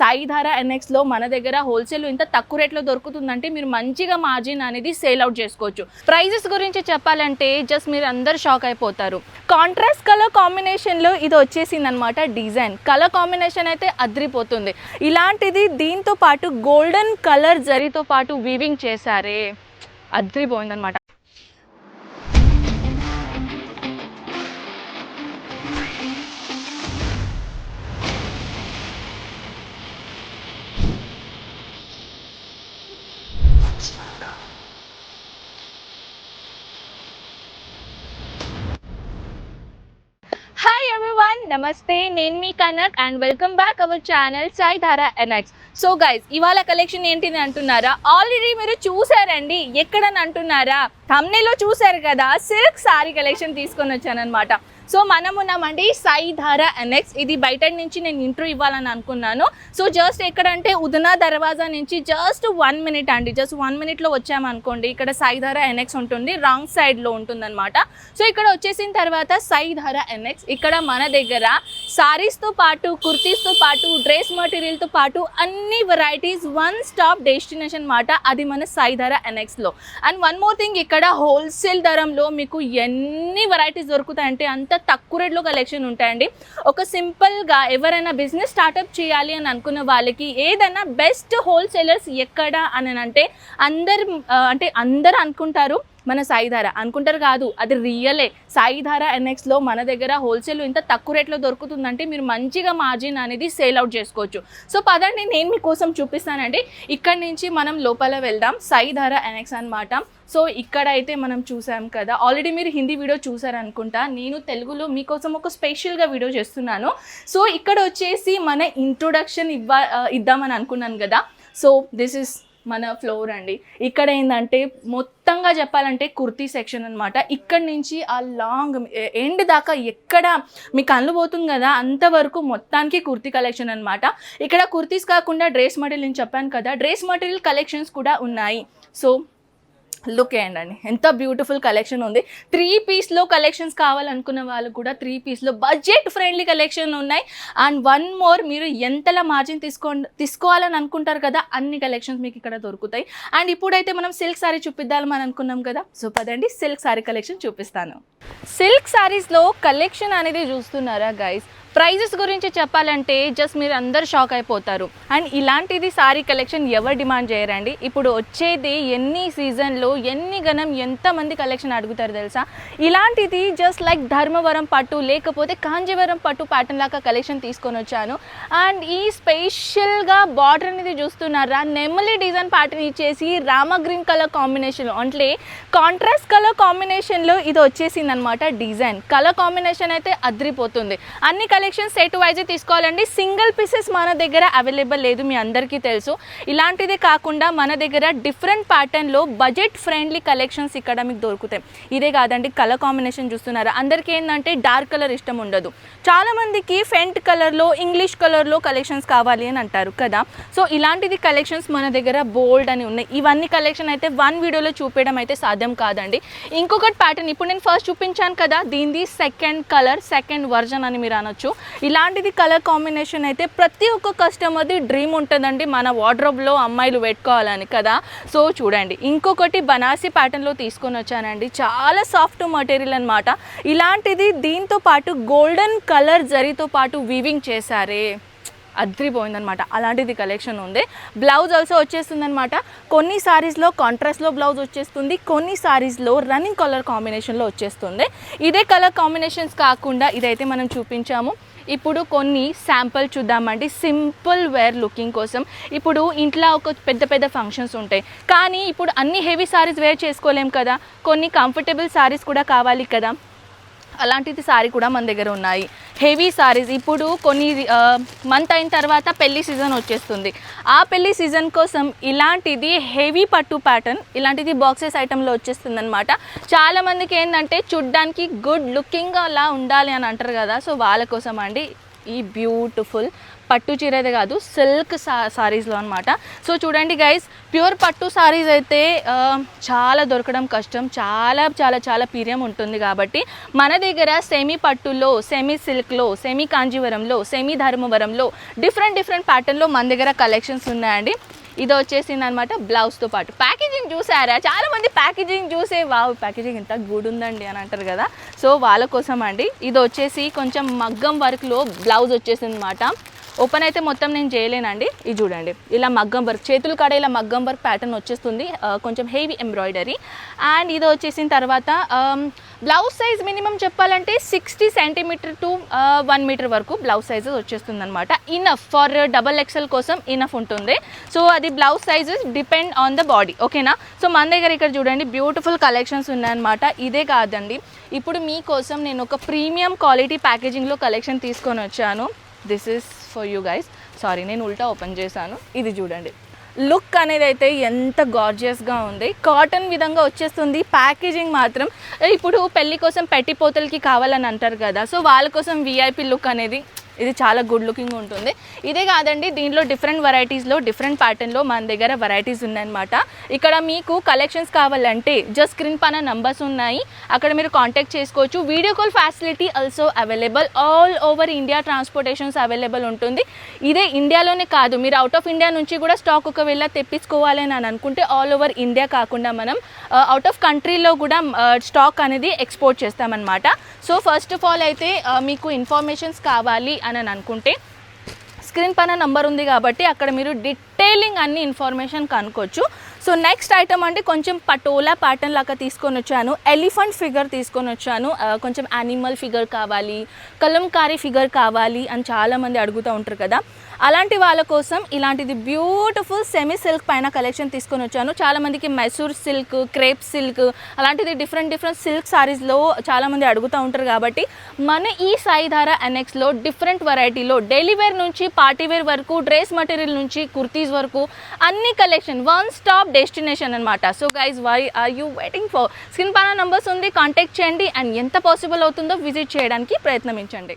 సాయిధార ఎన్ఎక్స్లో మన దగ్గర హోల్సేల్ ఇంత తక్కువ రేట్లో దొరుకుతుందంటే మీరు మంచిగా మార్జిన్ అనేది సేల్ అవుట్ చేసుకోవచ్చు. ప్రైజెస్ గురించి చెప్పాలంటే జస్ట్ మీరు అందరు షాక్ అయిపోతారు. కాంట్రాస్ట్ కలర్ కాంబినేషన్లో ఇది వచ్చేసింది అనమాట. డిజైన్ కలర్ కాంబినేషన్ అయితే అద్రిపోతుంది. ఇలాంటిది దీంతో పాటు గోల్డెన్ కలర్ జరీతో పాటు వీవింగ్ చేశారే, అద్రిపోయిందనమాట. హాయ్ ఎవ్రీవన్, నమస్తే. నేను మీ Kanak and welcome back our channel Saidhara NX. So guys, ఇవాళ కలెక్షన్ ఏంటిది అంటున్నారా? ఆల్రెడీ మీరు చూసారండి. ఎక్కడని అంటున్నారా? థంబ్నెయిల్లో చూసారు కదా, సిల్క్ సారీ కలెక్షన్ తీసుకొని వచ్చానమాట. సో మనం ఉన్నామండి సాయిధార ఎన్ఎక్స్. ఇది బయట నుంచి నేను ఇంట్రో ఇవ్వాలని అనుకున్నాను. సో జస్ట్ ఎక్కడంటే ఉదనా దర్వాజా నుంచి జస్ట్ 1 మినిట్ అండి, జస్ట్ 1 మినిట్లో వచ్చామనుకోండి. ఇక్కడ సాయిధార ఎన్ఎక్స్ ఉంటుంది, రాంగ్ సైడ్లో ఉంటుందన్నమాట. సో ఇక్కడ వచ్చేసిన తర్వాత సాయిధార ఎన్ఎక్స్, ఇక్కడ మన దగ్గర సారీస్తో పాటు కుర్తీస్తో పాటు డ్రెస్ మెటీరియల్తో పాటు అన్ని వెరైటీస్ వన్ స్టాప్ డెస్టినేషన్ మాట. అది మన సాయిధార ఎన్ఎక్స్లో. అండ్ వన్ మోర్ థింగ్, ఇక్కడ హోల్సేల్ ధరంలో మీకు ఎన్ని వెరైటీస్ దొరుకుతాయంటే అంత తక్కువ రేట్లో కలెక్షన్ ఉంటాయండి. ఒక సింపుల్గా ఎవరైనా బిజినెస్ స్టార్ట్అప్ చేయాలి అని అనుకున్న వాళ్ళకి ఏదైనా బెస్ట్ హోల్సేలర్స్ ఎక్కడ అని అంటే అందరు అనుకుంటారు మన సాయిధార అనుకుంటారు కాదు, అది రియలే. సాయిధార ఎన్ఎక్స్లో మన దగ్గర హోల్సేల్ ఇంత తక్కువ రేట్లో దొరుకుతుందంటే మీరు మంచిగా మార్జిన్ అనేది సేల్ అవుట్ చేసుకోవచ్చు. సో పదండి, నేను మీకోసం చూపిస్తానండి. ఇక్కడ నుంచి మనం లోపల వెళ్దాం. సాయిధార ఎన్ఎక్స్ అనమాట. సో ఇక్కడ అయితే మనం చూసాం కదా, ఆల్రెడీ మీరు హిందీ వీడియో చూసారనుకుంటా. నేను తెలుగులో మీకోసం ఒక స్పెషల్గా వీడియో చేస్తున్నాను. సో ఇక్కడ వచ్చేసి మన ఇంట్రొడక్షన్ ఇద్దామని అనుకున్నాను కదా. సో దిస్ ఇస్ మన ఫ్లోర్ అండి. ఇక్కడ ఏంటంటే మొత్తంగా చెప్పాలంటే కుర్తీ సెక్షన్ అనమాట. ఇక్కడ నుంచి ఆ లాంగ్ ఎండ్ దాకా ఎక్కడ మీ కళ్ళు పోతుంది కదా అంతవరకు మొత్తానికి కుర్తీ కలెక్షన్ అనమాట. ఇక్కడ కుర్తీస్ కాకుండా డ్రెస్ మెటీరియల్ నేను చెప్పాను కదా, డ్రెస్ మెటీరియల్ కలెక్షన్స్ కూడా ఉన్నాయి. సో లుక్ ఏంటండి, ఎంత బ్యూటిఫుల్ కలెక్షన్ ఉంది. 3 పీస్లో కలెక్షన్స్ కావాలనుకున్న వాళ్ళు కూడా 3 పీస్లో బడ్జెట్ ఫ్రెండ్లీ కలెక్షన్ ఉన్నాయి. అండ్ వన్ మోర్, మీరు ఎంతలా మార్జిన్ తీసుకోవాలని అనుకుంటారు కదా, అన్ని కలెక్షన్స్ మీకు ఇక్కడ దొరుకుతాయి. అండ్ ఇప్పుడైతే మనం సిల్క్ సారీ చూపిద్దామని అనుకున్నాం కదా. సో పదండి, సిల్క్ సారీ కలెక్షన్ చూపిస్తాను. సిల్క్ సారీస్లో కలెక్షన్ అనేది చూస్తున్నారా గైస్? ప్రైజెస్ గురించి చెప్పాలంటే జస్ట్ మీరు అందరు షాక్ అయిపోతారు. అండ్ ఇలాంటిది సారీ కలెక్షన్ ఎవరు డిమాండ్ చేయరండి. ఇప్పుడు వచ్చేది ఎన్ని సీజన్లో ఎన్ని గణం ఎంతమంది కలెక్షన్ అడుగుతారు తెలుసా? ఇలాంటిది జస్ట్ లైక్ ధర్మవరం పట్టు లేకపోతే కాంజీవరం పట్టు ప్యాటర్న్ లాగా కలెక్షన్ తీసుకొని వచ్చాను. అండ్ ఈ స్పెషల్గా బార్డర్ అనేది చూస్తున్నారా, నెమలి డిజైన్ ప్యాటర్న్ ఇచ్చేసి రామ గ్రీన్ కలర్ కాంబినేషన్లో, అంటే కాంట్రాస్ట్ కలర్ కాంబినేషన్లో ఇది వచ్చేసింది అనమాట. డిజైన్ కలర్ కాంబినేషన్ అయితే అద్రిపోతుంది. అన్ని కలెక్షన్ సెట్ వైజ్ తీసుకోవాలండి. సింగిల్ పీసెస్ మన దగ్గర అవైలబుల్ లేదు, మీ అందరికీ తెలుసు. ఇలాంటిదే కాకుండా మన దగ్గర డిఫరెంట్ ప్యాటర్న్లో బడ్జెట్ ఫ్రెండ్లీ కలెక్షన్స్ ఇక్కడ మీకు దొరుకుతాయి. ఇదే కాదండి, కలర్ కాంబినేషన్ చూస్తున్నారా, అందరికీ ఏంటంటే డార్క్ కలర్ ఇష్టం ఉండదు. చాలామందికి ఫెంట్ కలర్లో ఇంగ్లీష్ కలర్లో కలెక్షన్స్ కావాలి అని అంటారు కదా. సో ఇలాంటిది కలెక్షన్స్ మన దగ్గర బోల్డ్ అని ఉన్నాయి. ఇవన్నీ కలెక్షన్ అయితే 1 వీడియోలో చూపించడం అయితే సాధ్యం కాదండి. ఇంకొకటి ప్యాటర్న్ ఇప్పుడు నేను ఫస్ట్ చూపించాను కదా, దీనిది సెకండ్ కలర్, సెకండ్ వర్జన్ అని మీరు అనొచ్చు. ఇలాంటిది కలర్ కాంబినేషన్ అయితే ప్రతి ఒక్క కస్టమర్ది డ్రీమ్ ఉంటుందండి, మన వార్డ్రోబ్లో అమ్మాయిలు పెట్టుకోవాలని కదా. సో చూడండి, ఇంకొకటి బనారసి ప్యాటర్న్లో తీసుకొని వచ్చానండి. చాలా సాఫ్ట్ మెటీరియల్ అనమాట. ఇలాంటిది దీంతో పాటు గోల్డెన్ కలర్ జరీతో పాటు వీవింగ్ చేశారే, అద్రిపోయిందనమాట. అలాంటిది కలెక్షన్ ఉంది. బ్లౌజ్ ఆల్సో వచ్చేస్తుంది అనమాట. కొన్ని సారీస్లో కాంట్రాస్ట్లో బ్లౌజ్ వచ్చేస్తుంది, కొన్ని సారీస్లో రన్నింగ్ కలర్ కాంబినేషన్లో వచ్చేస్తుంది. ఇదే కలర్ కాంబినేషన్స్ కాకుండా ఇదైతే మనం చూపించాము. ఇప్పుడు కొన్ని శాంపుల్ చూద్దామండి, సింపుల్ వేర్ లుకింగ్ కోసం. ఇప్పుడు ఇంట్లో ఒక పెద్ద పెద్ద ఫంక్షన్స్ ఉంటాయి, కానీ ఇప్పుడు అన్ని హెవీ సారీస్ వేర్ చేసుకోలేం కదా, కొన్ని కంఫర్టబుల్ సారీస్ కూడా కావాలి కదా. అలాంటిది సారీ కూడా మన దగ్గర ఉన్నాయి. హెవీ సారీస్ ఇప్పుడు కొన్ని మంత్ అయిన తర్వాత పెళ్లి సీజన్ వచ్చేస్తుంది. ఆ పెళ్లి సీజన్ కోసం ఇలాంటిది హెవీ పట్టు ప్యాటర్న్, ఇలాంటిది బాక్సెస్ ఐటెంలో వచ్చేస్తుంది అనమాట. చాలామందికి ఏంటంటే చూడ్డానికి గుడ్ లుకింగ్ అలా ఉండాలి అని అంటారు కదా. సో వాళ్ళ కోసం అండి ఈ బ్యూటిఫుల్ పట్టు చీరదే కాదు, సిల్క్ సారీస్లో అనమాట. సో చూడండి గైస్, ప్యూర్ పట్టు సారీస్ అయితే చాలా దొరకడం కష్టం, చాలా చాలా చాలా పీరియం ఉంటుంది. కాబట్టి మన దగ్గర సెమీ పట్టులో, సెమీ సిల్క్లో, సెమీ కాంజీవరంలో, సెమీ ధర్మవరంలో డిఫరెంట్ ప్యాటర్న్లో మన దగ్గర కలెక్షన్స్ ఉన్నాయండి. ఇది వచ్చేసింది అనమాట బ్లౌజ్తో పాటు. ప్యాకేజింగ్ చూసారా, చాలామంది ప్యాకేజింగ్ చూసే వావ్ ప్యాకేజింగ్ ఇంత గుడ్ ఉందండి అని అంటారు కదా. సో వాళ్ళ కోసం అండి. ఇది వచ్చేసి కొంచెం మగ్గం వర్క్లో బ్లౌజ్ వచ్చేసింది అనమాట. ఓపెన్ అయితే మొత్తం నేను చేయలేనండి. ఇది చూడండి, ఇలా మగ్గం వర్క్, చేతులు కాడ ఇలా మగ్గం వర్క్ ప్యాటర్న్ వచ్చేస్తుంది, కొంచెం హెవీ ఎంబ్రాయిడరీ. అండ్ ఇది వచ్చేసిన తర్వాత బ్లౌజ్ సైజ్ మినిమం చెప్పాలంటే 60 సెంటీమీటర్ టు 1 మీటర్ వరకు బ్లౌజ్ సైజెస్ వచ్చేస్తుంది అనమాట. ఇనఫ్ ఫర్ XXL కోసం ఇనఫ్ ఉంటుంది. సో అది blouse sizes depend on the body, ఓకేనా. సో మన దగ్గర ఇక్కడ చూడండి బ్యూటిఫుల్ కలెక్షన్స్ ఉన్నాయన్నమాట. ఇదే కాదండి, ఇప్పుడు మీకోసం నేను ఒక ప్రీమియం క్వాలిటీ ప్యాకేజింగ్లో కలెక్షన్ తీసుకొని వచ్చాను. This is for you guys. Sorry, నేను ఉల్టా ఓపెన్ చేశాను. ఇది చూడండి, లుక్ అనేది అయితే ఎంత గార్జియస్గా ఉంది, కాటన్ విధంగా వచ్చేస్తుంది. ప్యాకేజింగ్ మాత్రం ఇప్పుడు పెళ్ళి కోసం పెట్టిపోతలకి కావాలని అంటారు కదా, సో వాళ్ళ కోసం VIP లుక్ అనేది ఇది చాలా గుడ్ లుకింగ్ ఉంటుంది. ఇదే కాదండి, దీంట్లో డిఫరెంట్ వెరైటీస్లో, డిఫరెంట్ ప్యాటర్న్లో మన దగ్గర వెరైటీస్ ఉన్నాయన్నమాట. ఇక్కడ మీకు కలెక్షన్స్ కావాలంటే జస్ట్ స్క్రీన్ పైన నంబర్స్ ఉన్నాయి, అక్కడ మీరు కాంటాక్ట్ చేసుకోవచ్చు. Video call facility also available. All over India transportations available ఉంటుంది. ఇదే ఇండియాలోనే కాదు, మీరు అవుట్ ఆఫ్ ఇండియా నుంచి కూడా స్టాక్ ఒకవేళ తెప్పించుకోవాలి అని అనుకుంటే ఆల్ ఓవర్ ఇండియా కాకుండా మనం అవుట్ ఆఫ్ కంట్రీలో కూడా స్టాక్ అనేది ఎక్స్పోర్ట్ చేస్తామన్నమాట. సో ఫస్ట్ ఆఫ్ ఆల్ అయితే మీకు ఇన్ఫర్మేషన్స్ కావాలి అని అనుకుంటే స్క్రీన్ పైన నంబర్ ఉంది కాబట్టి అక్కడ మీరు డీటెయిలింగ్ అన్ని ఇన్ఫర్మేషన్ కనుక్కోవచ్చు. సో నెక్స్ట్ ఐటమ్ అంటే కొంచెం పటోలా ప్యాటర్న్ లాగా తీసుకొని వచ్చాను. ఎలిఫెంట్ ఫిగర్ తీసుకొని వచ్చాను. కొంచెం యానిమల్ ఫిగర్ కావాలి, కలంకారీ ఫిగర్ కావాలి అని చాలామంది అడుగుతూ ఉంటారు కదా, అలాంటి వాళ్ళ కోసం ఇలాంటిది బ్యూటిఫుల్ సెమీ సిల్క్ పైన కలెక్షన్ తీసుకొని వచ్చాను. చాలామందికి మైసూర్ సిల్క్, క్రేప్ సిల్క్ అలాంటిది డిఫరెంట్ సిల్క్ సారీస్లో చాలామంది అడుగుతూ ఉంటారు. కాబట్టి మన ఈ సాయిధార NXలో డిఫరెంట్ వెరైటీలో డైలీ వేర్ నుంచి పార్టీ వేర్ వరకు, డ్రెస్ మెటీరియల్ నుంచి కుర్తీస్ వరకు అన్ని కలెక్షన్, వన్ స్టాప్ డెస్టినేషన్ అనమాట. So guys, why are you waiting for? Screen పైన నంబర్స్ ఉంది, కాంటాక్ట్ చేయండి. అండ్ ఎంత పాసిబుల్ అవుతుందో విజిట్ చేయడానికి ప్రయత్నించండి.